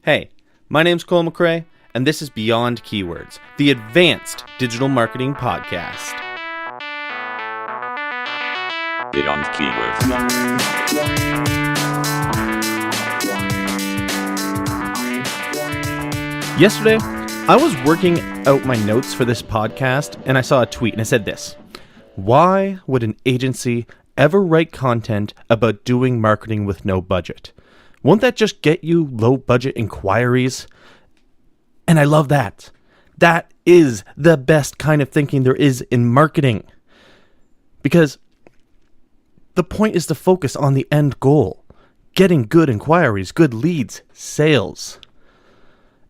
Hey, my name's Cole McRae, and this is Beyond Keywords, the advanced digital marketing podcast. Beyond Keywords. Yesterday, I was working out my notes for this podcast, and I saw a tweet, and it said this: why would an agency ever write content about doing marketing with no budget? Won't that just get you low-budget inquiries? And I love that. That is the best kind of thinking there is in marketing. Because the point is to focus on the end goal. Getting good inquiries, good leads, sales.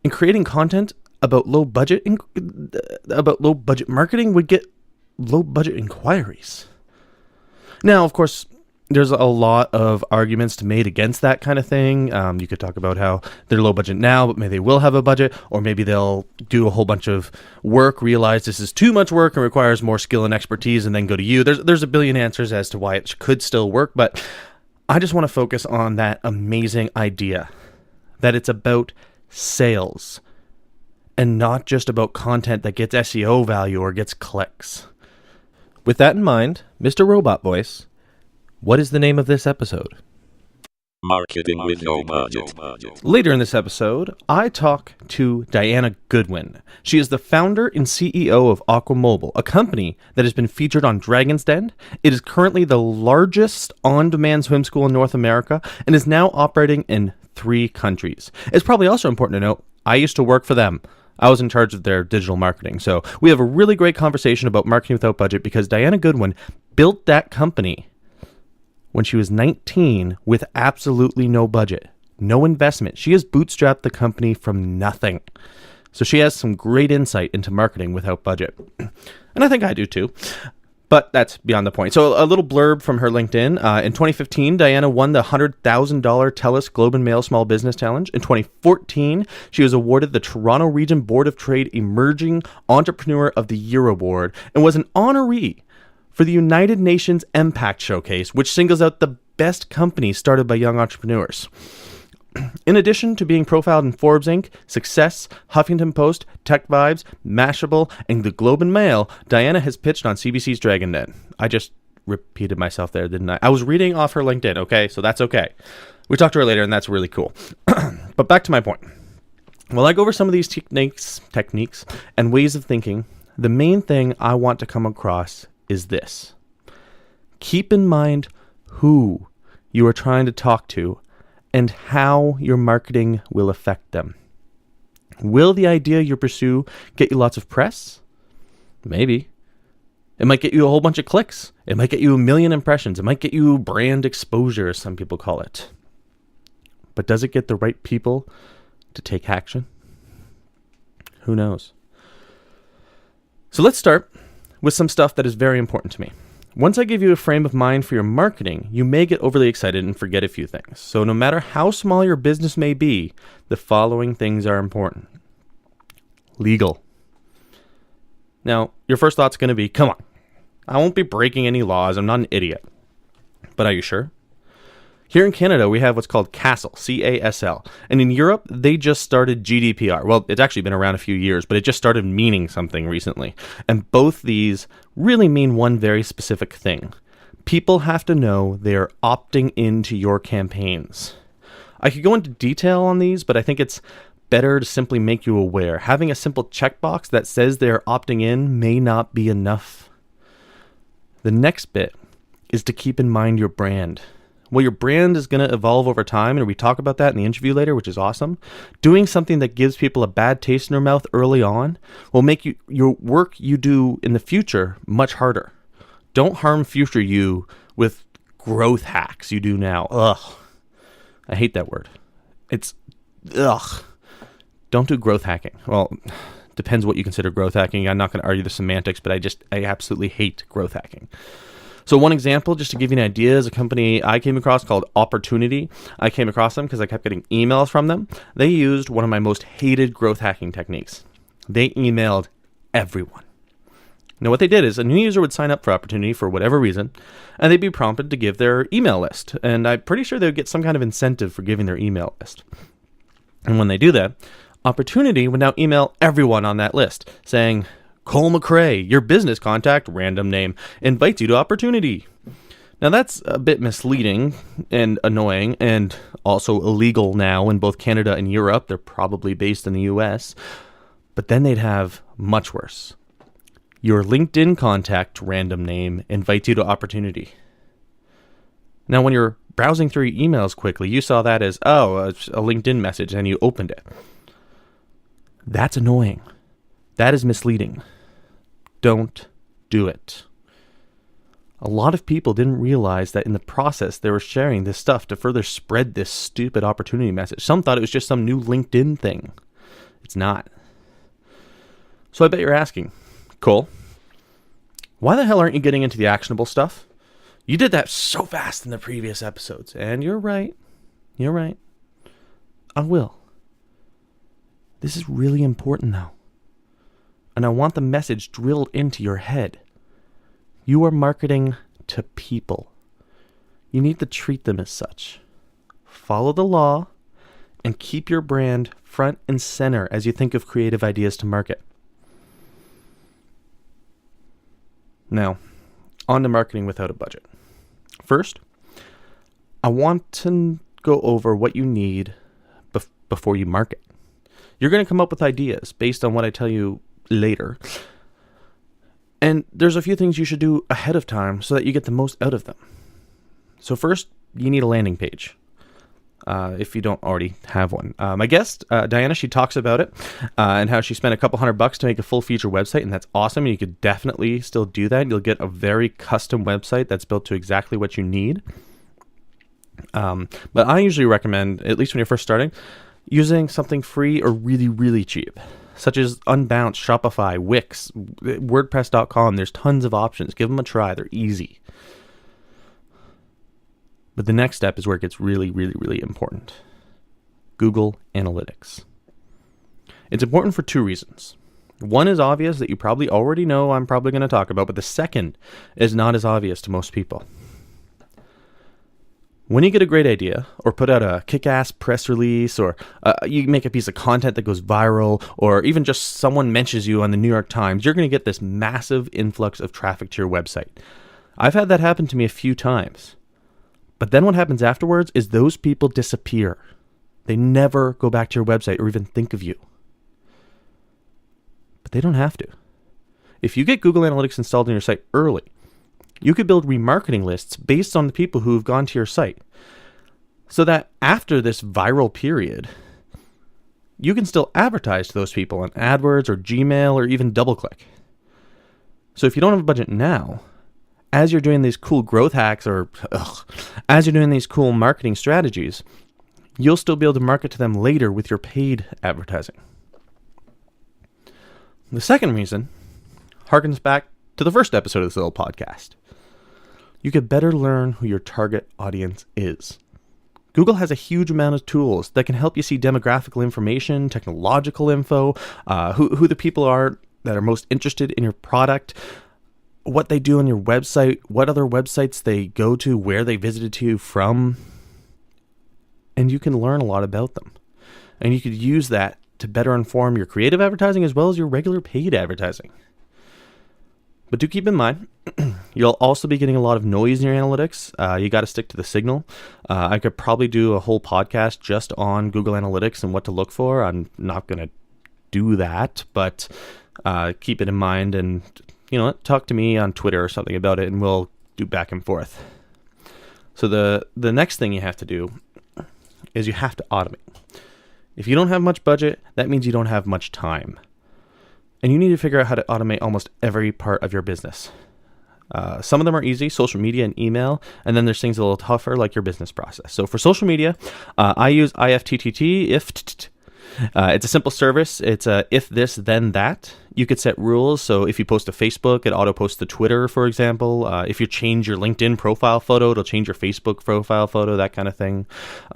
And creating content about low-budget marketing would get low-budget inquiries. Now, of course, there's a lot of arguments to made against that kind of thing. You could talk about how they're low budget now, but maybe they will have a budget, or maybe they'll do a whole bunch of work, realize this is too much work and requires more skill and expertise, and then go to you. There's a billion answers as to why it could still work, but I just want to focus on that amazing idea that it's about sales and not just about content that gets SEO value or gets clicks. With that in mind, Mr. Robot Voice, what is the name of this episode? Marketing with no budget. Later in this episode, I talk to Diana Goodwin. She is the founder and CEO of Aqua Mobile, a company that has been featured on Dragon's Den. It is currently the largest on-demand swim school in North America and is now operating in 3 countries. It's probably also important to note, I used to work for them. I was in charge of their digital marketing. So we have a really great conversation about marketing without budget because Diana Goodwin built that company when she was 19 with absolutely no budget, no investment. She has bootstrapped the company from nothing. So she has some great insight into marketing without budget. And I think I do too. But that's beyond the point. So a little blurb from her LinkedIn. In 2015, Diana won the $100,000 Telus Globe and Mail Small Business Challenge. In 2014, she was awarded the Toronto Region Board of Trade Emerging Entrepreneur of the Year Award and was an honoree for the United Nations Empact Showcase, which singles out the best companies started by young entrepreneurs. In addition to being profiled in Forbes Inc., Success, Huffington Post, Techvibes, Mashable, and the Globe and Mail, Diana has pitched on CBC's Dragon Den. I just repeated myself there, didn't I? I was reading off her LinkedIn, okay? So that's okay. We talked to her later, and that's really cool. But back to my point. While I go over some of these techniques, and ways of thinking, the main thing I want to come across is this. Keep in mind who you are trying to talk to and how your marketing will affect them. Will the idea you pursue get you lots of press? Maybe. It might get you a whole bunch of clicks. It might get you 1 million impressions. It might get you brand exposure, as some people call it. But does it get the right people to take action? Who knows? So let's start with some stuff that is very important to me. Once I give you a frame of mind for your marketing, you may get overly excited and forget a few things. So no matter how small your business may be, the following things are important. Legal. Now, your first thought's going to be, come on, I won't be breaking any laws. I'm not an idiot. But are you sure? Here in Canada, we have what's called CASL, C-A-S-L. And in Europe, they just started GDPR. Well, it's actually been around a few years, but it just started meaning something recently. And both these really mean one very specific thing. People have to know they are opting into your campaigns. I could go into detail on these, but I think it's better to simply make you aware. Having a simple checkbox that says they're opting in may not be enough. The next bit is to keep in mind your brand. Well, your brand is going to evolve over time, and we talk about that in the interview later, which is awesome. Doing something that gives people a bad taste in their mouth early on will make your work you do in the future much harder. Don't harm future you with growth hacks you do now. Ugh. I hate that word. It's ugh. Don't do growth hacking. Well, depends what you consider growth hacking. I'm not going to argue the semantics, but I absolutely hate growth hacking. So one example, just to give you an idea, is a company I came across called Opportunity. I came across them because I kept getting emails from them. They used one of my most hated growth hacking techniques. They emailed everyone. Now what they did is a new user would sign up for Opportunity for whatever reason, and they'd be prompted to give their email list. And I'm pretty sure they would get some kind of incentive for giving their email list. And when they do that, Opportunity would now email everyone on that list saying, Cole McRae, your business contact, random name, invites you to Opportunity. Now that's a bit misleading and annoying and also illegal now in both Canada and Europe. They're probably based in the US. But then they'd have much worse. Your LinkedIn contact, random name, invites you to Opportunity. Now when you're browsing through your emails quickly, you saw that as, it's a LinkedIn message, and you opened it. That's annoying. That is misleading. Don't do it. A lot of people didn't realize that in the process they were sharing this stuff to further spread this stupid opportunity message. Some thought it was just some new LinkedIn thing. It's not. So I bet you're asking, Cole, why the hell aren't you getting into the actionable stuff? You did that so fast in the previous episodes. And you're right. You're right. I will. This is really important though. And I want the message drilled into your head. You are marketing to people. You need to treat them as such. Follow the law and keep your brand front and center as you think of creative ideas to market. Now, on to marketing without a budget. First, I want to go over what you need before you market. You're going to come up with ideas based on what I tell you later. And there's a few things you should do ahead of time so that you get the most out of them. So first, you need a landing page. If you don't already have one. My guest, Diana, she talks about it and how she spent a couple $100 to make a full feature website, and that's awesome. You could definitely still do that. You'll get a very custom website that's built to exactly what you need. But I usually recommend, at least when you're first starting, using something free or really, really cheap, such as Unbounce, Shopify, Wix, WordPress.com. There's tons of options. Give them a try. They're easy. But the next step is where it gets really, really, really important. Google Analytics. It's important for two reasons. One is obvious that you probably already know I'm probably going to talk about, but the second is not as obvious to most people. When you get a great idea, or put out a kick-ass press release, or you make a piece of content that goes viral, or even just someone mentions you on the New York Times, you're going to get this massive influx of traffic to your website. I've had that happen to me a few times. But then what happens afterwards is those people disappear. They never go back to your website or even think of you. But they don't have to. If you get Google Analytics installed on your site early, you could build remarketing lists based on the people who have gone to your site, so that after this viral period, you can still advertise to those people on AdWords or Gmail or even DoubleClick. So if you don't have a budget now, as you're doing these cool growth hacks as you're doing these cool marketing strategies, you'll still be able to market to them later with your paid advertising. The second reason harkens back to the first episode of this little podcast. You could better learn who your target audience is. Google has a huge amount of tools that can help you see demographical information, technological info, who the people are that are most interested in your product, what they do on your website, what other websites they go to, where they visited to from, and you can learn a lot about them. And you could use that to better inform your creative advertising as well as your regular paid advertising. But do keep in mind, you'll also be getting a lot of noise in your analytics. You got to stick to the signal. I could probably do a whole podcast just on Google Analytics and what to look for. I'm not going to do that, but keep it in mind and talk to me on Twitter or something about it, and we'll do back and forth. So the next thing you have to do is you have to automate. If you don't have much budget, that means you don't have much time. And you need to figure out how to automate almost every part of your business. Some of them are easy, social media and email, and then there's things a little tougher like your business process. So for social media, I use IFTTT, it's a simple service. It's a if this, then that. You could set rules. So if you post to Facebook, it auto-posts to Twitter, for example. If you change your LinkedIn profile photo, it'll change your Facebook profile photo, that kind of thing.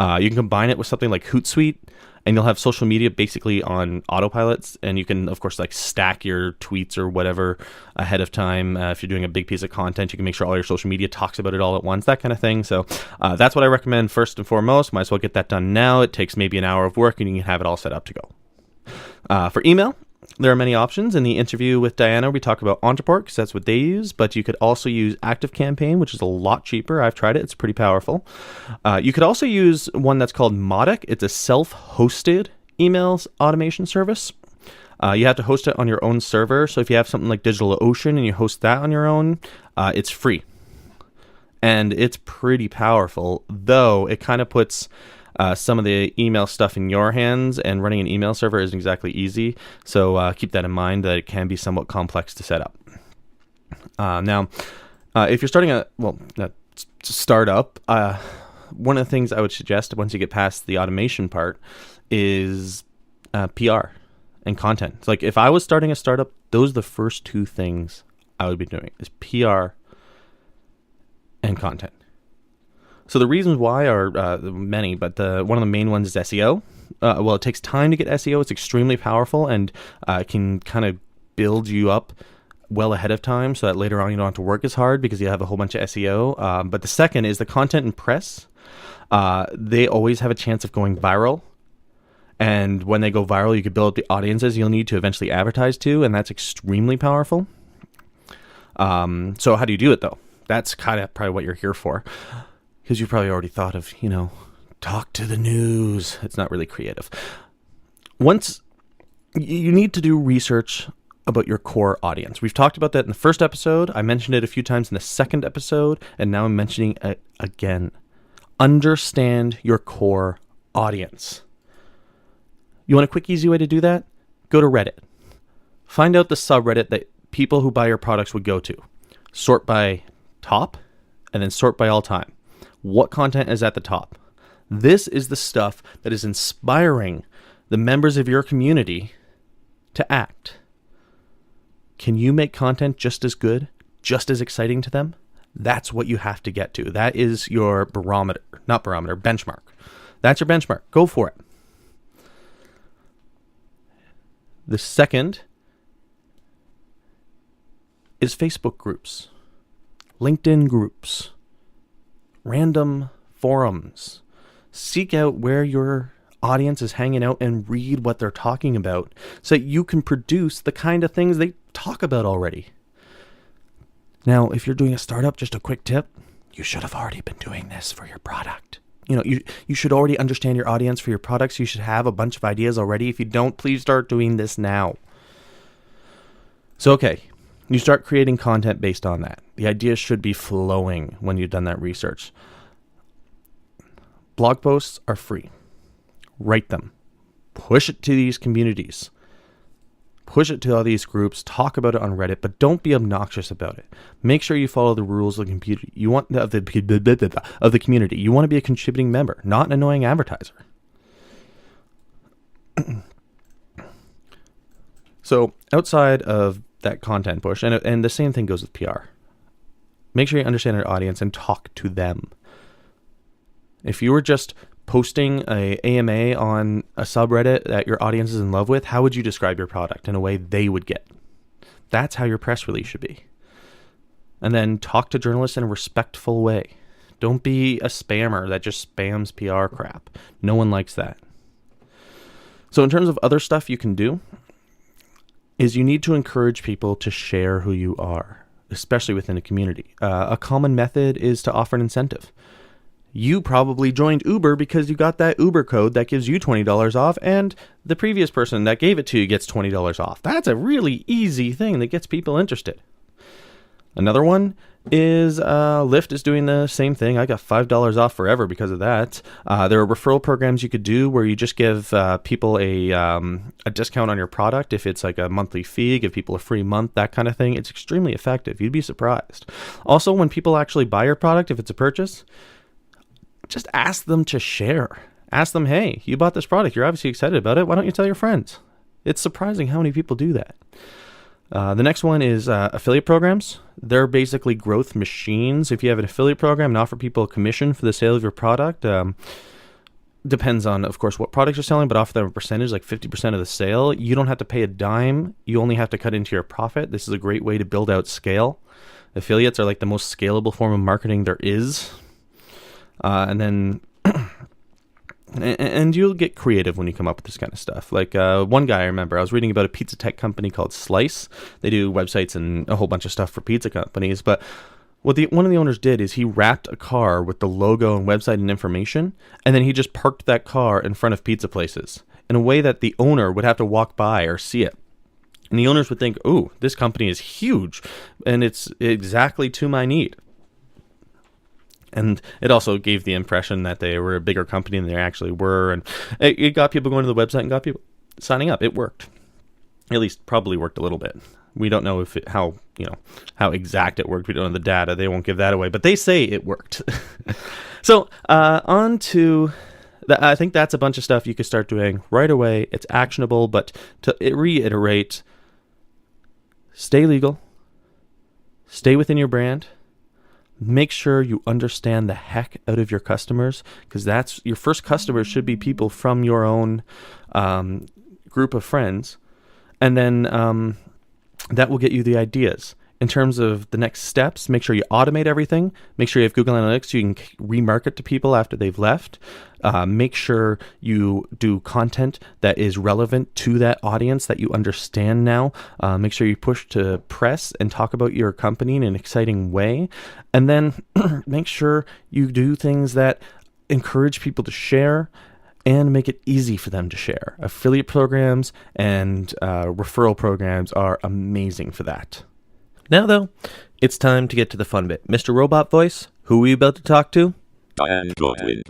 You can combine it with something like Hootsuite, and you'll have social media basically on autopilots, and you can of course like stack your tweets or whatever ahead of time. If you're doing a big piece of content, you can make sure all your social media talks about it all at once, that kind of thing. So that's what I recommend first and foremost. Might as well get that done now. It takes maybe an hour of work and you can have it all set up to go. For email, there are many options. In the interview with Diana, we talk about Entreport because that's what they use, but you could also use ActiveCampaign, which is a lot cheaper. I've tried it. It's pretty powerful. You could also use one that's called Modic. It's a self-hosted emails automation service. You have to host it on your own server. So if you have something like DigitalOcean and you host that on your own, it's free. And it's pretty powerful, though it kind of puts some of the email stuff in your hands, and running an email server isn't exactly easy. So keep that in mind, that it can be somewhat complex to set up. Now, if you're starting a startup, one of the things I would suggest once you get past the automation part is PR and content. It's like if I was starting a startup, those are the first two things I would be doing is PR and content. So the reasons why are many, but one of the main ones is SEO. Well, it takes time to get SEO. It's extremely powerful and can kind of build you up well ahead of time so that later on you don't have to work as hard because you have a whole bunch of SEO. But the second is the content and press. They always have a chance of going viral. And when they go viral, you can build up the audiences you'll need to eventually advertise to, and that's extremely powerful. So how do you do it, though? That's kind of probably what you're here for. Because you've probably already thought of, talk to the news. It's not really creative. Once you need to do research about your core audience. We've talked about that in the first episode. I mentioned it a few times in the second episode, and now I'm mentioning it again. Understand your core audience. You want a quick, easy way to do that? Go to Reddit. Find out the subreddit that people who buy your products would go to. Sort by top, and then sort by all time. What content is at the top? This is the stuff that is inspiring the members of your community to act. Can you make content just as good, just as exciting to them? That's what you have to get to. That is your benchmark. That's your benchmark. Go for it. The second is Facebook groups, LinkedIn groups, random forums. Seek out where your audience is hanging out and read what they're talking about so that you can produce the kind of things they talk about already. Now, if you're doing a startup, just a quick tip, you should have already been doing this for your product. You should already understand your audience for your products. You should have a bunch of ideas already. If you don't, please start doing this now. So, okay. You start creating content based on that. The ideas should be flowing when you've done that research. Blog posts are free. Write them. Push it to these communities. Push it to all these groups. Talk about it on Reddit, but don't be obnoxious about it. Make sure you follow the rules of the community. You want of the community. You want to be a contributing member, not an annoying advertiser. So outside of that content push, and the same thing goes with PR. Make sure you understand your audience and talk to them. If you were just posting a AMA on a subreddit that your audience is in love with, how would you describe your product in a way they would get? That's how your press release should be. And then talk to journalists in a respectful way. Don't be a spammer that just spams PR crap. No one likes that. So in terms of other stuff you can do, is you need to encourage people to share who you are, especially within a community. A common method is to offer an incentive. You probably joined Uber because you got that Uber code that gives you $20 off, and the previous person that gave it to you gets $20 off. That's a really easy thing that gets people interested. Another one is Lyft is doing the same thing. I got $5 off forever because of that. There are referral programs you could do where you just give people a discount on your product. If it's like a monthly fee, give people a free month, that kind of thing. It's extremely effective. You'd be surprised. Also, when people actually buy your product, if it's a purchase, just ask them to share. Ask them, hey, you bought this product. You're obviously excited about it. Why don't you tell your friends? It's surprising how many people do that. The next one is affiliate programs. They're basically growth machines. If you have an affiliate program and offer people a commission for the sale of your product, depends on, of course, what products you're selling, but off the percentage, like 50% of the sale, you don't have to pay a dime. You only have to cut into your profit. This is a great way to build out scale. Affiliates are like the most scalable form of marketing there is. And then, and you'll get creative when you come up with this kind of stuff. Like one guy I remember, I was reading about a pizza tech company called Slice. They do websites and a whole bunch of stuff for pizza companies, but what one of the owners did is he wrapped a car with the logo and website and information, and then he just parked that car in front of pizza places in a way that the owner would have to walk by or see it. And the owners would think, "Ooh, this company is huge, and it's exactly to my need." And it also gave the impression that they were a bigger company than they actually were, and it got people going to the website and got people signing up. It worked. At least probably worked a little bit. We don't know how exact it worked. We don't know the data. They won't give that away, but they say it worked. So on to, I think that's a bunch of stuff you could start doing right away. It's actionable, but to reiterate, stay legal, stay within your brand, make sure you understand the heck out of your customers, because that's your first customers should be people from your own group of friends, and then that will get you the ideas. In terms of the next steps, make sure you automate everything. Make sure you have Google Analytics so you can remarket to people after they've left. Make sure you do content that is relevant to that audience that you understand now. Make sure you push to press and talk about your company in an exciting way. And then make sure you do things that encourage people to share and make it easy for them to share. Affiliate programs and referral programs are amazing for that. Now, though, it's time to get to the fun bit. Mr. Robot Voice, who are you about to talk to? Diana Goodwin.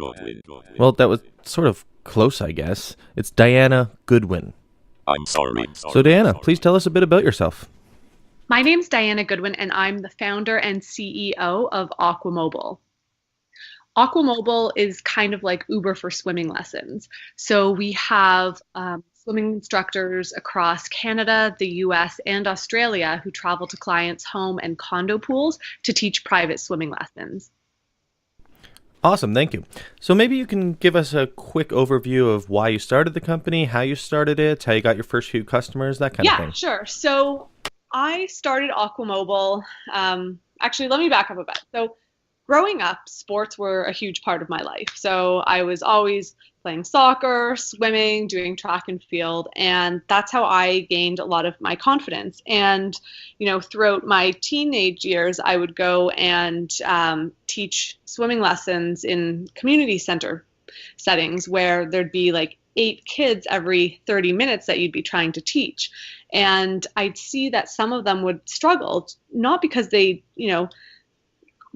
Well, that was sort of close, I guess. It's Diana Goodwin. I'm sorry. So, Diana, please tell us a bit about yourself. My name's Diana Goodwin, and I'm the founder and CEO of Aqua Mobile. Aqua Mobile is kind of like Uber for swimming lessons. So we have swimming instructors across Canada, the US, and Australia who travel to clients' home and condo pools to teach private swimming lessons. Awesome, thank you. So maybe you can give us a quick overview of why you started the company, how you started it, how you got your first few customers, that kind of thing. Yeah, sure. So I started Aqua Mobile. Actually, let me back up a bit. So growing up, sports were a huge part of my life. So I was always playing soccer, swimming, doing track and field, and that's how I gained a lot of my confidence. And, throughout my teenage years, I would go and teach swimming lessons in community center settings where there'd be like 8 kids every 30 minutes that you'd be trying to teach. And I'd see that some of them would struggle, not because they,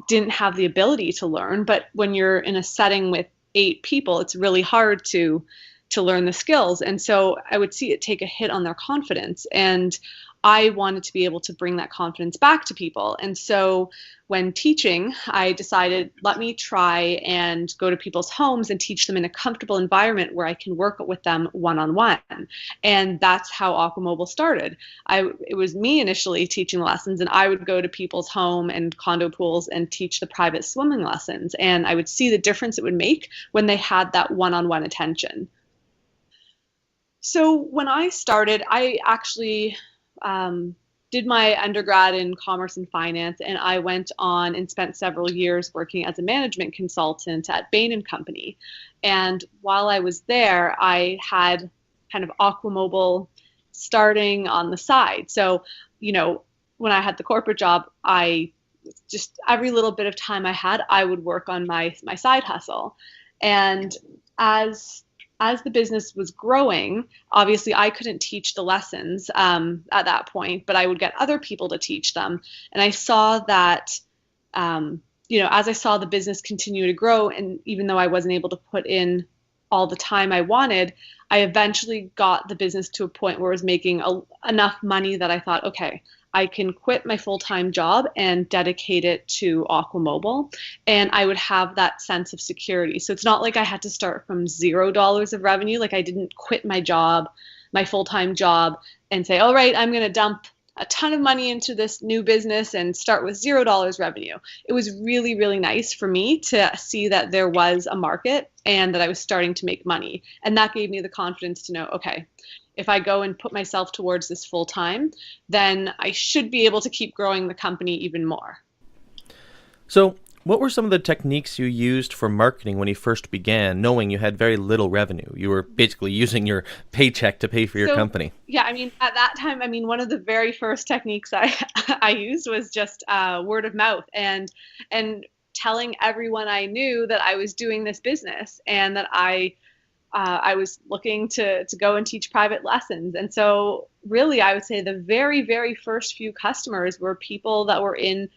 didn't have the ability to learn, but when you're in a setting with 8 people, it's really hard to learn the skills. And so I would see it take a hit on their confidence. And I wanted to be able to bring that confidence back to people. And so when teaching, I decided, let me try and go to people's homes and teach them in a comfortable environment where I can work with them one-on-one. And that's how Aqua Mobile started. It was me initially teaching lessons, and I would go to people's home and condo pools and teach the private swimming lessons. And I would see the difference it would make when they had that one-on-one attention. So when I started, I actually did my undergrad in commerce and finance, and I went on and spent several years working as a management consultant at Bain & Company. And while I was there, I had kind of Aqua Mobile starting on the side. So, when I had the corporate job, I just every little bit of time I had, I would work on my side hustle. And as the business was growing, obviously I couldn't teach the lessons at that point, but I would get other people to teach them. And I saw that, as I saw the business continue to grow, and even though I wasn't able to put in all the time I wanted, I eventually got the business to a point where it was making enough money that I thought, okay, I can quit my full-time job and dedicate it to Aqua Mobile, and I would have that sense of security. So it's not like I had to start from $0 of revenue. Like I didn't quit my job, my full-time job, and say, all right, I'm going to dump a ton of money into this new business and start with $0 revenue. It was really, really nice for me to see that there was a market and that I was starting to make money. And that gave me the confidence to know, okay, if I go and put myself towards this full time, then I should be able to keep growing the company even more. So, what were some of the techniques you used for marketing when you first began, knowing you had very little revenue? You were basically using your paycheck to pay for your company. Yeah, I mean, at that time, I mean, one of the very first techniques I used was just word of mouth and telling everyone I knew that I was doing this business and that I was looking to go and teach private lessons. And so really, I would say the very, very first few customers were people that were in,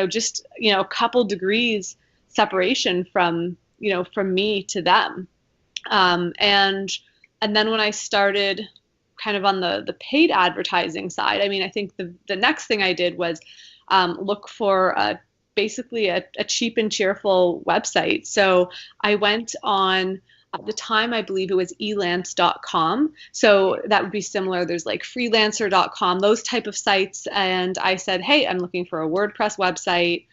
just, a couple degrees separation from me to them. And then when I started kind of on the paid advertising side, I mean, I think the next thing I did was look for basically a cheap and cheerful website. So I went on, at the time, I believe it was elance.com. So that would be similar. There's like freelancer.com, those type of sites. And I said, hey, I'm looking for a WordPress website.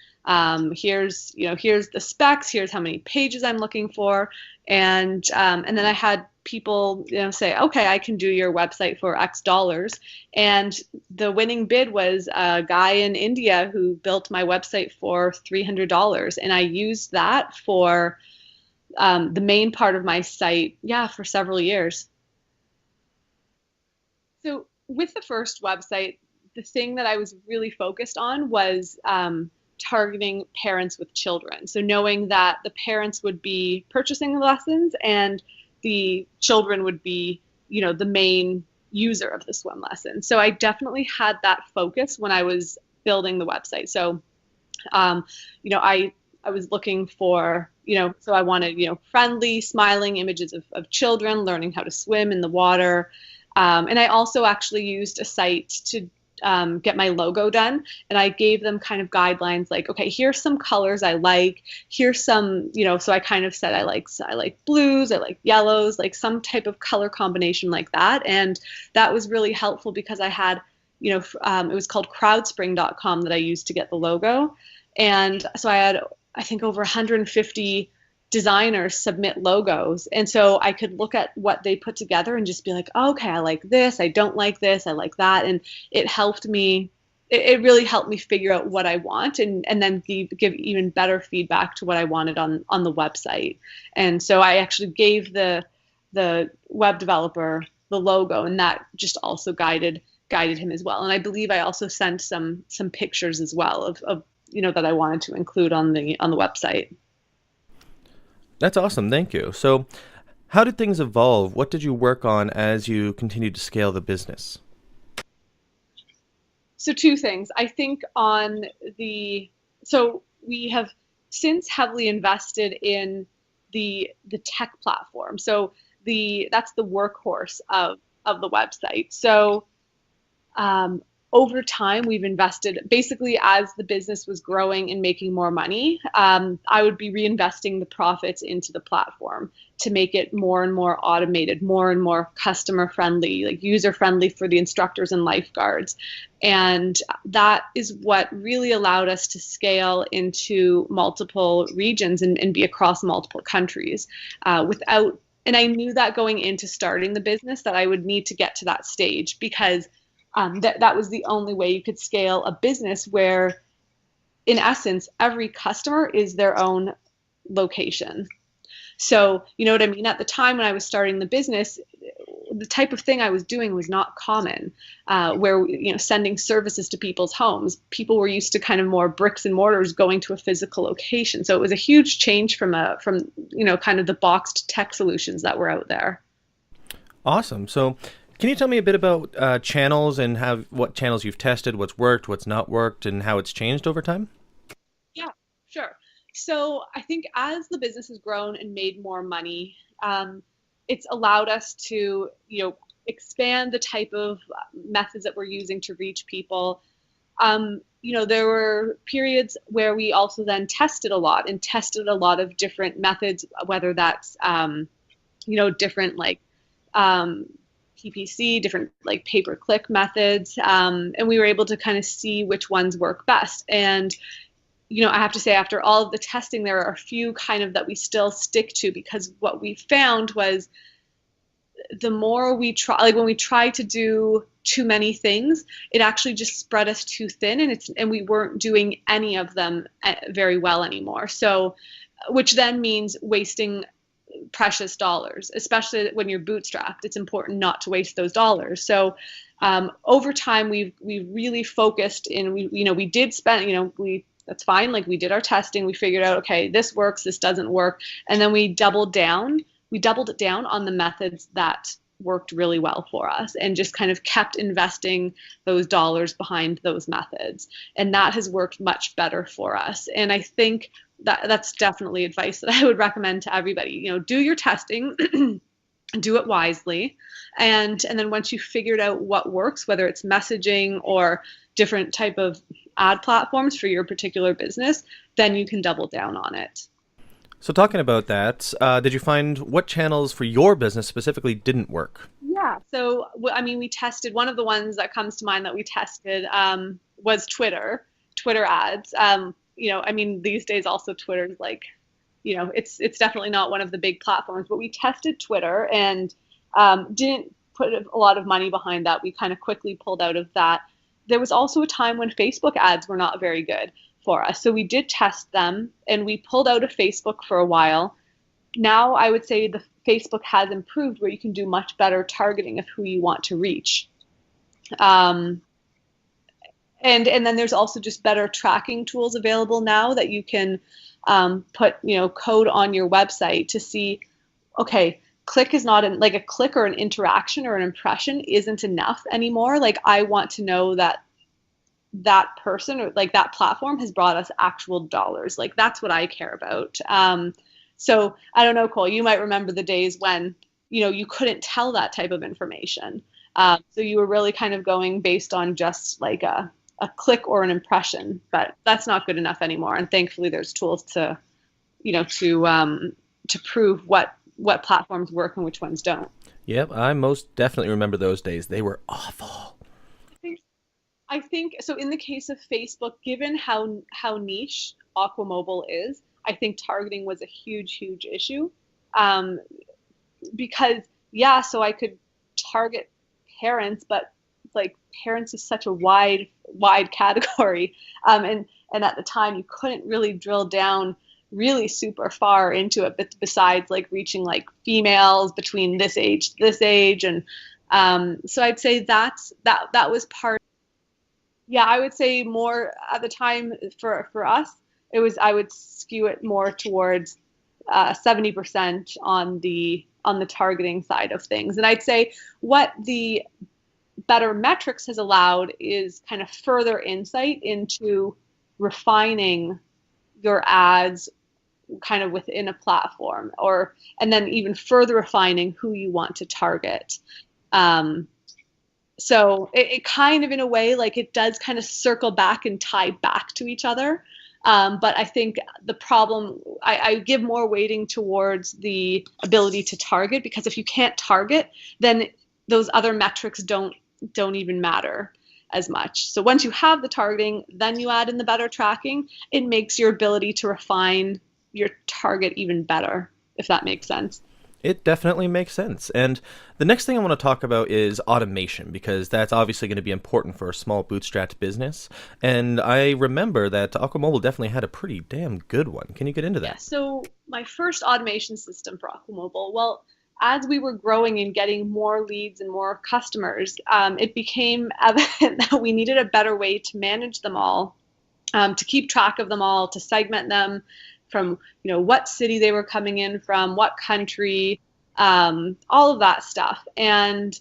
Here's the specs. Here's how many pages I'm looking for. And then I had people, say, okay, I can do your website for X dollars. And the winning bid was a guy in India who built my website for $300. And I used that for the main part of my site, for several years. So with the first website, the thing that I was really focused on was targeting parents with children. So knowing that the parents would be purchasing the lessons and the children would be, the main user of the swim lesson. So I definitely had that focus when I was building the website. So, I was looking for, so I wanted, friendly, smiling images of children learning how to swim in the water. And I also actually used a site to get my logo done. And I gave them kind of guidelines like, okay, here's some colors I like. Here's some, so I kind of said I like blues, I like yellows, like some type of color combination like that. And that was really helpful because I had, it was called crowdspring.com that I used to get the logo. And so I had, I think, over 150 designers submit logos. And so I could look at what they put together and just be like, oh, okay, I like this. I don't like this. I like that. And it helped me. It really helped me figure out what I want and then give even better feedback to what I wanted on the website. And so I actually gave the web developer the logo, and that just also guided him as well. And I believe I also sent some pictures as well of that I wanted to include on the website. That's awesome. Thank you. So how did things evolve? What did you work on as you continued to scale the business? So two things. I think so we have since heavily invested in the tech platform. So that's the workhorse of the website. So over time, we've invested basically as the business was growing and making more money. I would be reinvesting the profits into the platform to make it more and more automated, more and more customer friendly, like user friendly for the instructors and lifeguards. And that is what really allowed us to scale into multiple regions and be across multiple countries and I knew that going into starting the business that I would need to get to that stage because that was the only way you could scale a business where, in essence, every customer is their own location. So, you know what I mean? At the time when I was starting the business, the type of thing I was doing was not common, where, sending services to people's homes. People were used to kind of more bricks and mortars going to a physical location. So it was a huge change from kind of the boxed tech solutions that were out there. Awesome. So can you tell me a bit about channels and what channels you've tested, what's worked, what's not worked, and how it's changed over time? Yeah, sure. So I think as the business has grown and made more money, it's allowed us to, expand the type of methods that we're using to reach people. There were periods where we also then tested a lot of different methods, whether that's, different like PPC, different like pay-per-click methods, and we were able to kind of see which ones work best. And I have to say, after all of the testing, there are a few kind of that we still stick to, because what we found was the more we try, like when we try to do too many things, it actually just spread us too thin, and we weren't doing any of them very well anymore. So, which then means wasting precious dollars, especially when you're bootstrapped. It's important not to waste those dollars. So, over time, we've really focused, and we did spend, that's fine. Like, we did our testing, we figured out, okay, this works, this doesn't work, and then we doubled it down on the methods that worked really well for us, and just kind of kept investing those dollars behind those methods. And that has worked much better for us. And I think that's definitely advice that I would recommend to everybody. Do your testing, do it wisely. And then once you've figured out what works, whether it's messaging or different type of ad platforms for your particular business, then you can double down on it. So talking about that, did you find what channels for your business specifically didn't work? Yeah. So, we tested, one of the ones that comes to mind that we tested was Twitter ads. These days also Twitter's like, it's definitely not one of the big platforms, but we tested Twitter and didn't put a lot of money behind that. We kind of quickly pulled out of that. There was also a time when Facebook ads were not very good for us. So we did test them, and we pulled out of Facebook for a while. Now I would say the Facebook has improved, where you can do much better targeting of who you want to reach. And then there's also just better tracking tools available now that you can put code on your website to see, okay, click is not like a click or an interaction or an impression isn't enough anymore. Like, I want to know that person or like that platform has brought us actual dollars. Like, that's what I care about. So I don't know, Cole, you might remember the days when, you couldn't tell that type of information. So you were really kind of going based on just like a click or an impression, but that's not good enough anymore. And thankfully there's tools to prove what platforms work and which ones don't. Yep, I most definitely remember those days. They were awful. I think so. In the case of Facebook, given how niche Aqua Mobile is, I think targeting was a huge issue. Because so I could target parents, but like parents is such a wide category, and at the time you couldn't really drill down really super far into it. But besides like reaching like females between this age, and so I'd say that was part. Yeah, I would say more at the time for us, I would skew it more towards 70% on the targeting side of things. And I'd say what the better metrics has allowed is kind of further insight into refining your ads kind of within a platform, and then even further refining who you want to target. So it kind of, in a way, like it does kind of circle back and tie back to each other. But I think the problem, I give more weighting towards the ability to target, because if you can't target, then those other metrics don't even matter as much. So once you have the targeting, then you add in the better tracking, it makes your ability to refine your target even better, if that makes sense. It definitely makes sense. And the next thing I want to talk about is automation, because that's obviously going to be important for a small bootstrapped business. And I remember that Aqua Mobile definitely had a pretty damn good one. Can you get into that? Yeah, so my first automation system for Aqua Mobile, well, as we were growing and getting more leads and more customers, it became evident that we needed a better way to manage them all, to keep track of them all, to segment them from what city they were coming in from, what country, all of that stuff, and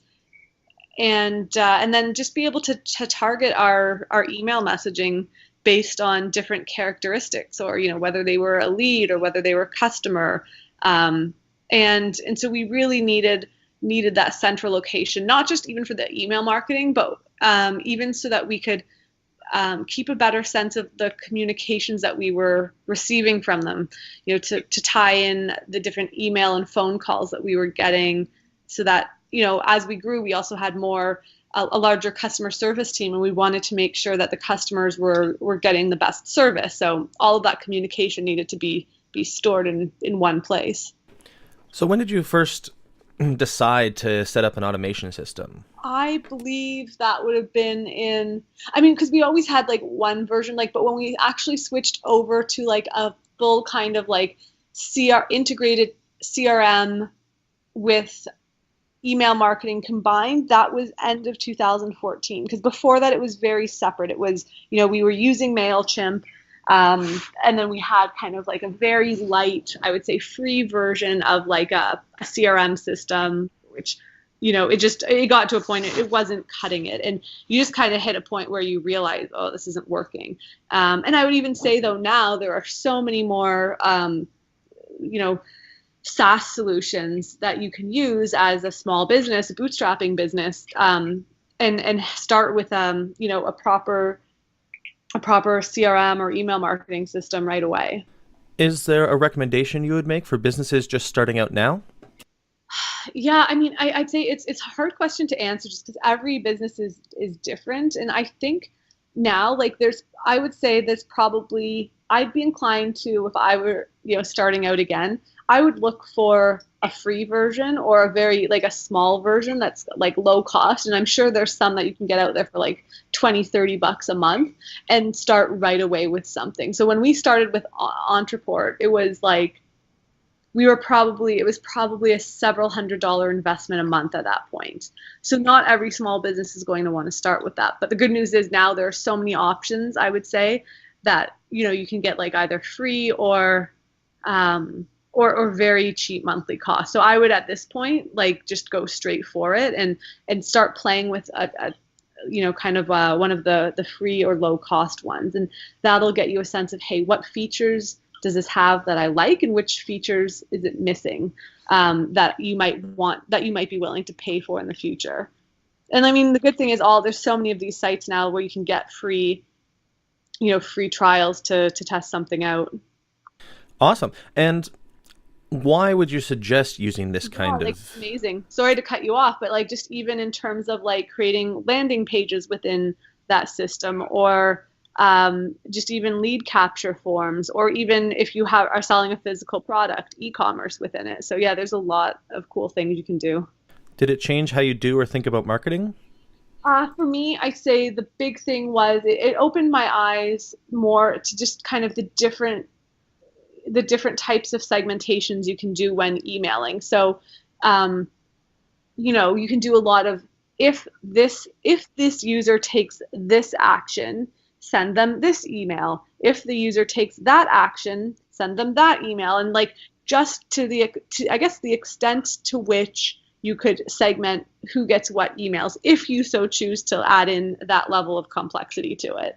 then just be able to target our email messaging based on different characteristics, or whether they were a lead or whether they were a customer, and so we really needed that central location, not just even for the email marketing, but even so that we could keep a better sense of the communications that we were receiving from them, to tie in the different email and phone calls that we were getting, so that as we grew, we also had a larger customer service team, and we wanted to make sure that the customers were getting the best service. So all of that communication needed to be stored in one place. So when did you first decide to set up an automation system? I believe that would have been because we always had like one version, but when we actually switched over to like a full kind of like integrated CRM with email marketing combined, that was end of 2014. Because before that, it was very separate. It was, we were using MailChimp, and then we had kind of like a very light, I would say, free version of like a CRM system, which, it got to a point, it wasn't cutting it. And you just kind of hit a point where you realize, oh, this isn't working. And I would even say, though, now there are so many more, SaaS solutions that you can use as a small business, a bootstrapping business, and start with a proper CRM or email marketing system right away. Is there a recommendation you would make for businesses just starting out now? Yeah, I mean, I'd say it's a hard question to answer just because every business is different, and I think now I would say there's probably, I'd be inclined to, if I were starting out again, I would look for a free version or a very a small version that's like low cost. And I'm sure there's some that you can get out there for like $20-$30 a month and start right away with something. So when we started with Entreport, it was like, it was probably a several $100 investment a month at that point. So not every small business is going to want to start with that. But the good news is now there are so many options, I would say, that, you can get like either free or very cheap monthly cost. So I would at this point just go straight for it and start playing with a one of the free or low cost ones, and that'll get you a sense of, hey, what features does this have that I like, and which features is it missing that you might be willing to pay for in the future. And I mean, the good thing is there's so many of these sites now where you can get free trials to test something out. Awesome. And why would you suggest using this kind of... Amazing. Sorry to cut you off, but just even in terms of creating landing pages within that system, or just even lead capture forms, or even if you are selling a physical product, e-commerce within it. So yeah, there's a lot of cool things you can do. Did it change how you do or think about marketing? For me, I say the big thing was it opened my eyes more to just kind of the different types of segmentations you can do when emailing. So, you can do a lot of, if this user takes this action, send them this email. If the user takes that action, send them that email. And just to the extent to which you could segment who gets what emails, if you so choose to add in that level of complexity to it.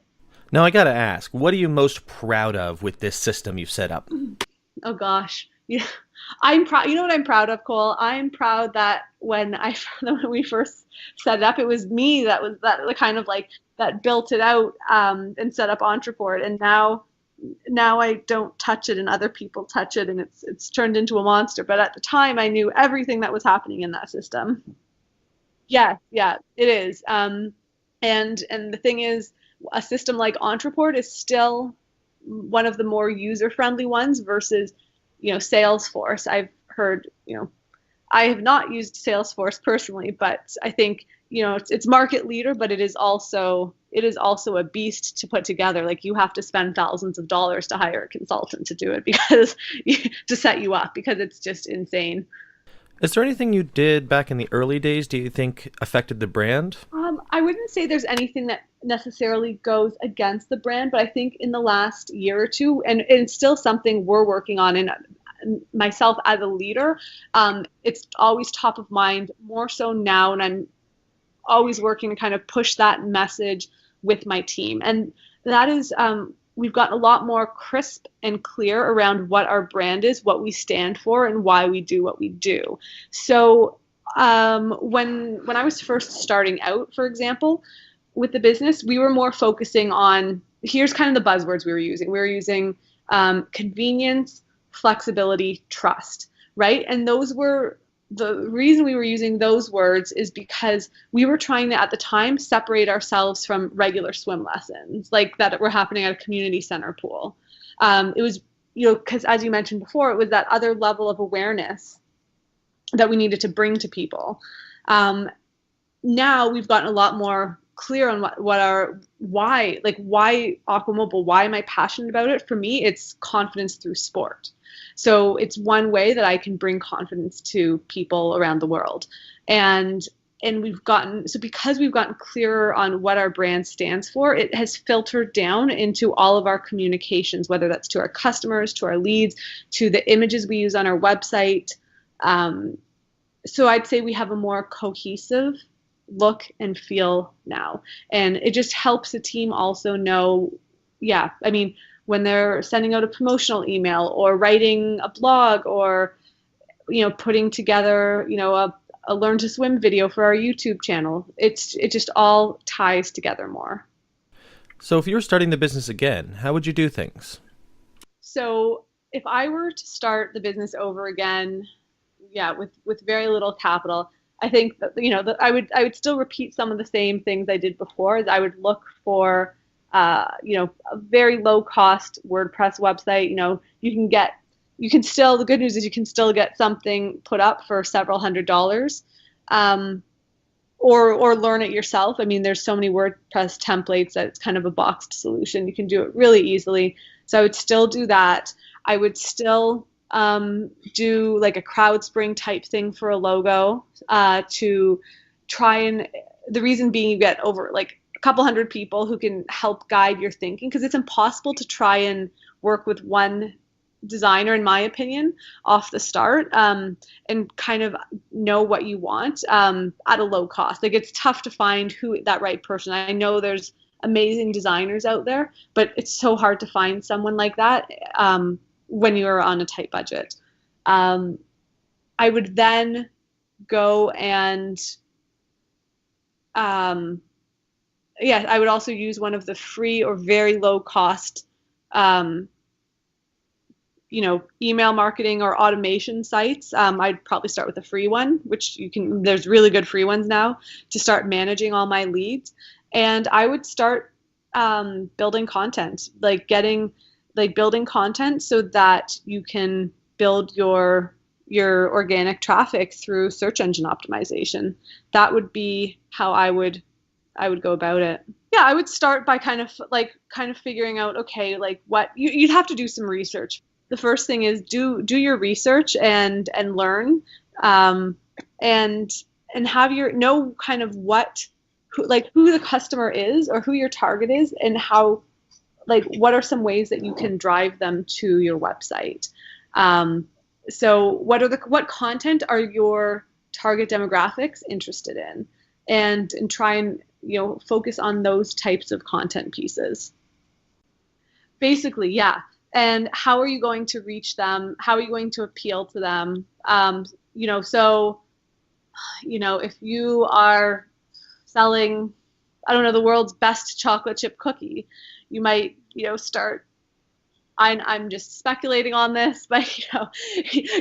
Now, I got to ask, what are you most proud of with this system you've set up? Oh, gosh. Yeah. I'm proud. You know what I'm proud of, Cole? I'm proud that when we first set it up, it was me that built it out and set up Entreport. And now I don't touch it and other people touch it, and it's turned into a monster. But at the time, I knew everything that was happening in that system. Yeah, it is. And the thing is, a system like Entreport is still one of the more user-friendly ones versus, Salesforce. I've heard, I have not used Salesforce personally, but I think, it's market leader, but it is also a beast to put together. You have to spend thousands of dollars to hire a consultant to do it to set you up, because it's just insane. Is there anything you did back in the early days do you think affected the brand? I wouldn't say there's anything that necessarily goes against the brand, but I think in the last year or two, and it's still something we're working on, and myself as a leader, it's always top of mind, more so now, and I'm always working to kind of push that message with my team. And that is, we've gotten a lot more crisp and clear around what our brand is, what we stand for, and why we do what we do. So when I was first starting out, for example, with the business, we were more focusing on, here's kind of the buzzwords we were using. We were using convenience, flexibility, trust, right? And those were the reason we were using those words is because we were trying to, at the time, separate ourselves from regular swim lessons, like that were happening at a community center pool. It was, because as you mentioned before, it was that other level of awareness that we needed to bring to people. Now we've gotten a lot more clear on why Aqua Mobile, why am I passionate about it? For me, it's confidence through sport. So it's one way that I can bring confidence to people around the world. And because we've gotten clearer on what our brand stands for, it has filtered down into all of our communications, whether that's to our customers, to our leads, to the images we use on our website. So I'd say we have a more cohesive look and feel now. And it just helps the team also know, when they're sending out a promotional email or writing a blog or, putting together, a learn to swim video for our YouTube channel, it just all ties together more. So if you were starting the business again, how would you do things? So if I were to start the business over again, with very little capital, I think that, I would still repeat some of the same things I did before. I would look for, a very low cost WordPress website. The good news is you can still get something put up for several $100s, or learn it yourself. I mean, there's so many WordPress templates that it's kind of a boxed solution. You can do it really easily. So I would still do that. I would still do like a CrowdSpring type thing for a logo, to try and, the reason being, you get over like a couple hundred people who can help guide your thinking, because it's impossible to try and work with one designer, in my opinion, off the start, and kind of know what you want at a low cost. Like, it's tough to find that right person. I know there's amazing designers out there, but it's so hard to find someone like that when you're on a tight budget. I would then go and I would also use one of the free or very low cost email marketing or automation sites. I'd probably start with a free one, which there's really good free ones now to start managing all my leads. And I would start building content, building content so that you can build your organic traffic through search engine optimization. That would be how I would go about it. Yeah, I would start by kind of figuring out, okay, like what you'd have to do some research. The first thing is do your research and learn, and have know kind of who the customer is or who your target is, and how, what are some ways that you can drive them to your website. So what content are your target demographics interested in, and try and focus on those types of content pieces. Basically, yeah. And how are you going to reach them? How are you going to appeal to them? If you are selling, the world's best chocolate chip cookie, you might, start, I'm just speculating on this, but,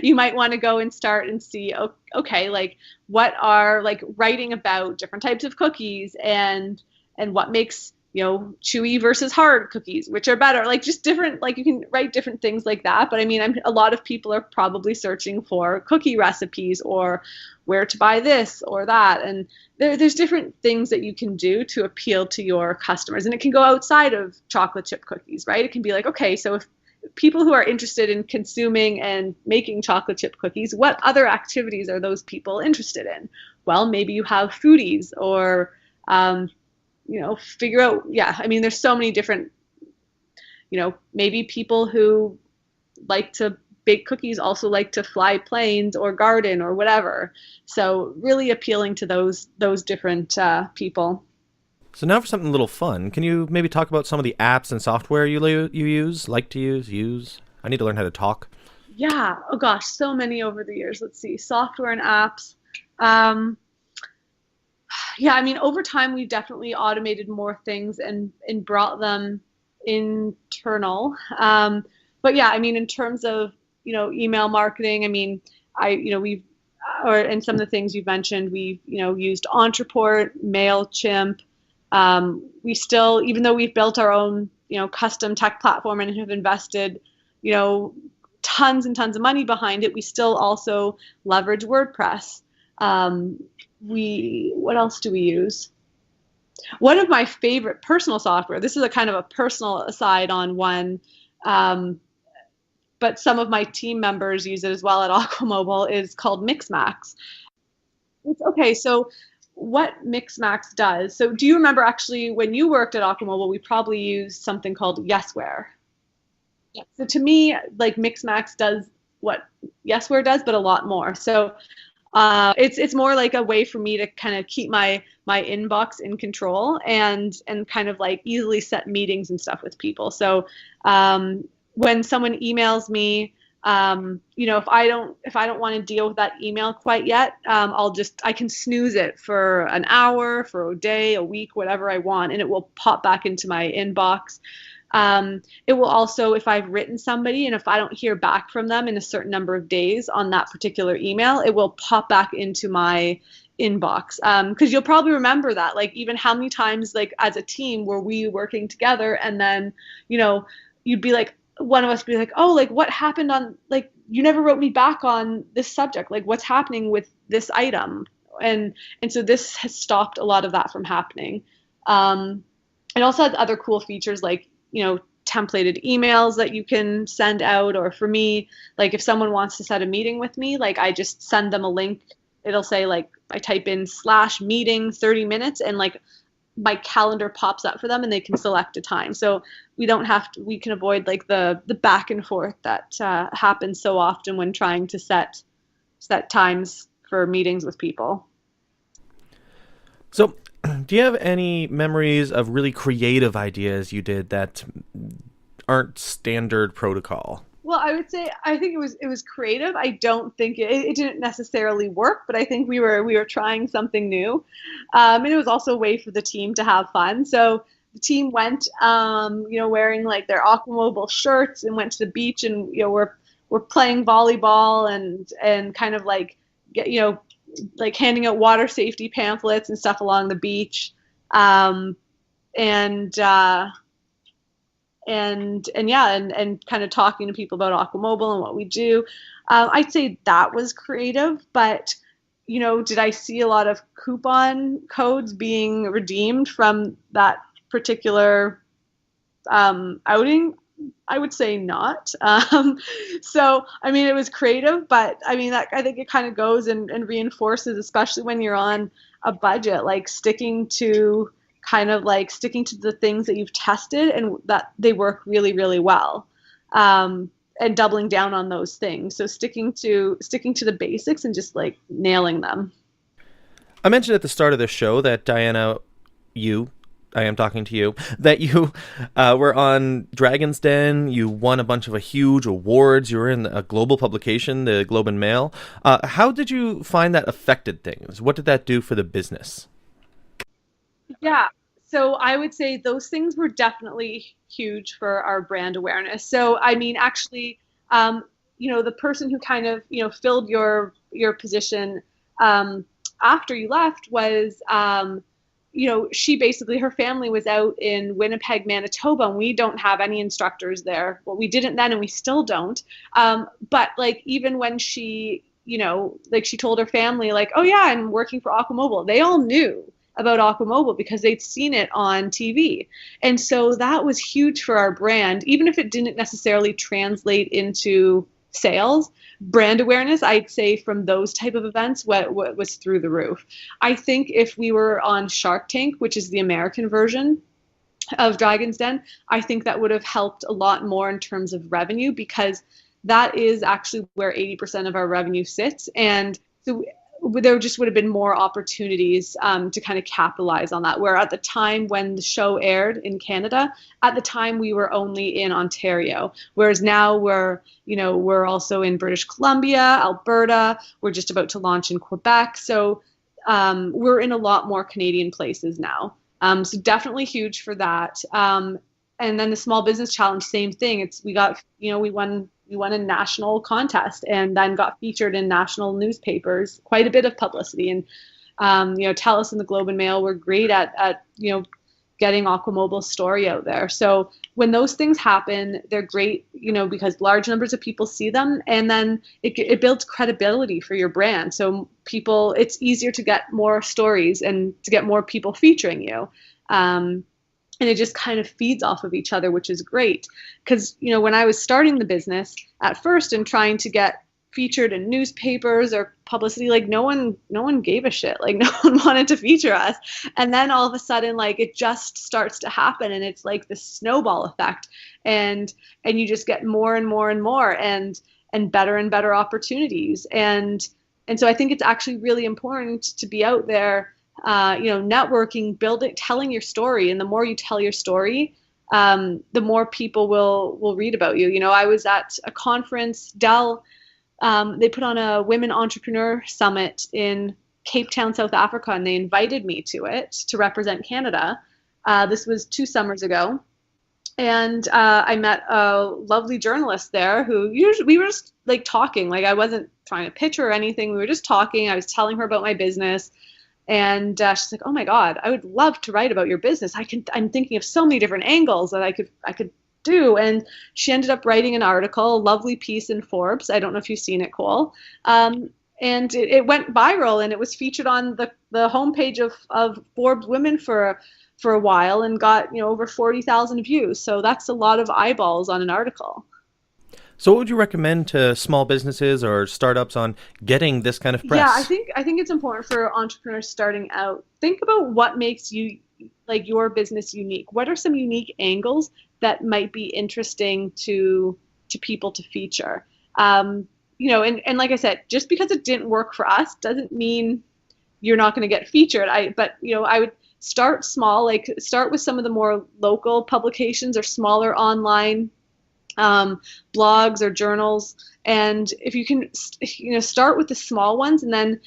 you might want to go and start and see, okay, what are, writing about different types of cookies and what makes, chewy versus hard cookies, which are better, just different, you can write different things like that. But I mean, a lot of people are probably searching for cookie recipes or where to buy this or that. And there's different things that you can do to appeal to your customers. And it can go outside of chocolate chip cookies, right? It can be okay, so if people who are interested in consuming and making chocolate chip cookies, what other activities are those people interested in? Well, maybe you have foodies, or figure out, there's so many different, maybe people who like to bake cookies also like to fly planes or garden or whatever. So really appealing to those different people. So now for something a little fun, can you maybe talk about some of the apps and software you use, like to use? I need to learn how to talk. Yeah. Oh gosh, so many over the years. Let's see, software and apps. Over time, we definitely automated more things and brought them internal. But yeah, in terms of, email marketing, we've and some of the things you've mentioned, we've used Entreport, Mailchimp. We still, even though we've built our own custom tech platform and have invested tons and tons of money behind it, we still also leverage WordPress. What else do we use? One of my favorite personal software, this is a kind of a personal aside on one, but some of my team members use it as well at Aqua Mobile, is called Mixmax. Okay, so what Mixmax does, so do you remember actually when you worked at Aqua Mobile, we probably used something called Yesware? Yeah. So to me, like Mixmax does what Yesware does, but a lot more. So it's more like a way for me to kind of keep my inbox in control and kind of like easily set meetings and stuff with people. So when someone emails me, if I don't want to deal with that email quite yet, I can snooze it for an hour, for a day, a week, whatever I want, and it will pop back into my inbox. It will also, if I've written somebody and if I don't hear back from them in a certain number of days on that particular email, it will pop back into my inbox. Because you'll probably remember that, like even how many times, like as a team, were we working together, and then you'd be like, one of us would be like, oh, like what happened on, like you never wrote me back on this subject, like what's happening with this item, and so this has stopped a lot of that from happening. It also has other cool features like templated emails that you can send out, or for me, like if someone wants to set a meeting with me, like I just send them a link. It'll say like I type in /meeting 30 minutes and like my calendar pops up for them and they can select a time. So we can avoid like the back and forth that happens so often when trying to set times for meetings with people. So do you have any memories of really creative ideas you did that aren't standard protocol? Well, I think it was creative. I don't think it didn't necessarily work, but I think we were trying something new, and it was also a way for the team to have fun. So the team went, wearing like their Aqua Mobile shirts and went to the beach, and we're playing volleyball and kind of like like handing out water safety pamphlets and stuff along the beach, and kind of talking to people about Aqua Mobile and what we do. I'd say that was creative, but did I see a lot of coupon codes being redeemed from that particular outing? I would say not. So, I mean, it was creative, but I mean, I think it kind of goes and reinforces, especially when you're on a budget, like sticking to the things that you've tested and that they work really, really well, and doubling down on those things. So sticking to the basics and just like nailing them. I mentioned at the start of the show that Diana, I am talking to you, that you were on Dragon's Den. You won a bunch of huge awards. You were in a global publication, the Globe and Mail. How did you find that affected things? What did that do for the business? Yeah, so I would say those things were definitely huge for our brand awareness. So, I mean, actually, the person who kind of, filled your position after you left was, she basically, her family was out in Winnipeg, Manitoba, and we don't have any instructors there. Well, we didn't then, and we still don't. But like, even when she, she told her family, like, oh yeah, I'm working for Aqua Mobile, they all knew about Aqua Mobile because they'd seen it on TV. And so that was huge for our brand, even if it didn't necessarily translate into sales. Brand awareness, I'd say, from those type of events, what was through the roof. I think if we were on Shark Tank, which is the American version of Dragon's Den, I think that would have helped a lot more in terms of revenue, because that is actually where 80% of our revenue sits. And so there just would have been more opportunities to kind of capitalize on that. Where at the time when the show aired in Canada, at the time we were only in Ontario, whereas now we're also in British Columbia, Alberta. We're just about to launch in Quebec, so we're in a lot more Canadian places now. So definitely huge for that. and then the small business challenge, same thing. We won a national contest and then got featured in national newspapers, quite a bit of publicity. And Telus and the Globe and Mail were great at getting Aqua Mobile's story out there. So when those things happen, they're great, because large numbers of people see them, and then it builds credibility for your brand. So it's easier to get more stories and to get more people featuring you. And it just kind of feeds off of each other, which is great. Because, when I was starting the business at first and trying to get featured in newspapers or publicity, like no one gave a shit. Like no one wanted to feature us. And then all of a sudden, like it just starts to happen, and it's like the snowball effect, and you just get more and more and more and better opportunities. And so I think it's actually really important to be out there, networking, building, telling your story. And the more you tell your story, the more people will read about you. I was at a conference, Dell. They put on a Women Entrepreneur Summit in Cape Town, South Africa, and they invited me to it to represent Canada. This was 2 summers ago. And I met a lovely journalist there who we were just like talking. Like I wasn't trying to pitch her or anything. We were just talking. I was telling her about my business. And she's like, "Oh my God, I would love to write about your business. I'm thinking of so many different angles that I could do." And she ended up writing an article, a lovely piece in Forbes. I don't know if you've seen it, Cole. And it went viral, and it was featured on the homepage of Forbes Women for a while, and got over 40,000 views. So that's a lot of eyeballs on an article. So what would you recommend to small businesses or startups on getting this kind of press? Yeah, I think it's important for entrepreneurs starting out. Think about what makes your business unique. What are some unique angles that might be interesting to people to feature? And like I said, just because it didn't work for us doesn't mean you're not going to get featured. I would start small, like start with some of the more local publications or smaller online blogs or journals. And if you can, start with the small ones, and then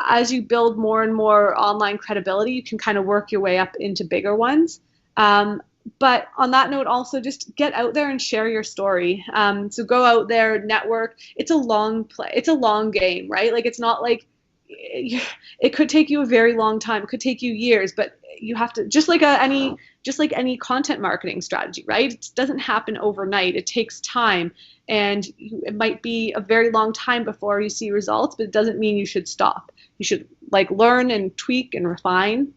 as you build more and more online credibility, you can kind of work your way up into bigger ones. But on that note, also just get out there and share your story. So go out there, network. It's a long play. It's a long game, right? Like it's not like it could take you a very long time. It could take you years, but you have to, just like any content marketing strategy, right? It doesn't happen overnight. It takes time, and it might be a very long time before you see results, but it doesn't mean you should stop. You should learn and tweak and refine.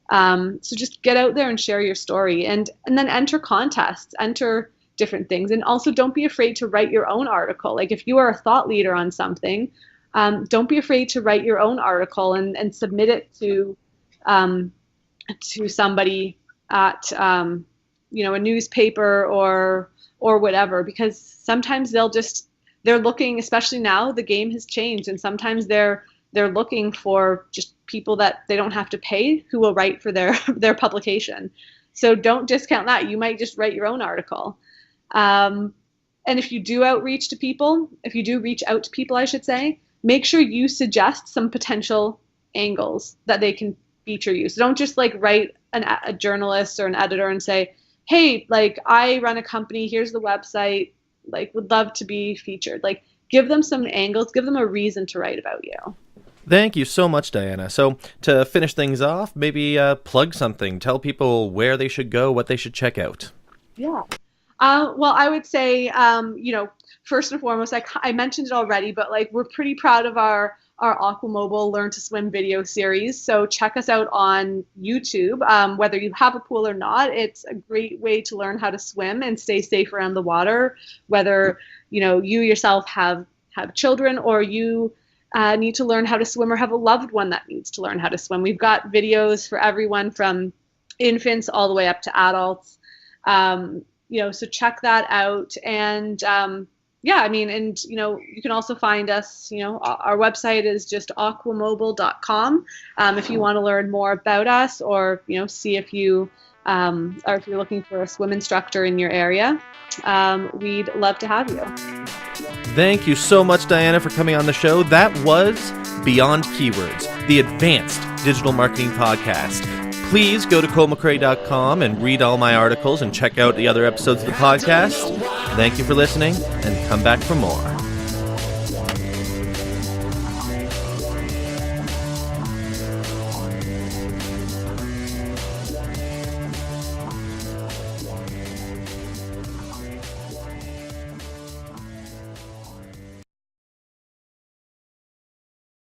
So just get out there and share your story, and then enter contests, enter different things. And also don't be afraid to write your own article. Like if you are a thought leader on something, don't be afraid to write your own article and submit it to somebody at a newspaper or whatever, because sometimes they're looking, especially now the game has changed, and sometimes they're looking for just people that they don't have to pay who will write for their publication. So don't discount that. You might just write your own article. And if you do reach out to people, I should say, make sure you suggest some potential angles that they can feature you. So don't just write a journalist or an editor and say, "Hey, I run a company, here's the website, would love to be featured." Give them some angles, give them a reason to write about you. Thank you so much, Diana. So to finish things off, maybe plug something. Tell people where they should go, what they should check out. Yeah. Well, I would say, first and foremost, I mentioned it already, but we're pretty proud of our Aqua Mobile Learn to Swim video series. So check us out on YouTube. Whether you have a pool or not, it's a great way to learn how to swim and stay safe around the water. Whether you yourself have children, or you need to learn how to swim, or have a loved one that needs to learn how to swim, we've got videos for everyone from infants all the way up to adults. So check that out. And you can also find us, our website is just aquamobile.com. If you want to learn more about us, or, see if you're looking for a swim instructor in your area, we'd love to have you. Thank you so much, Diana, for coming on the show. That was Beyond Keywords, the advanced digital marketing podcast. Please go to colemcrae.com and read all my articles and check out the other episodes of the podcast. Thank you for listening, and come back for more.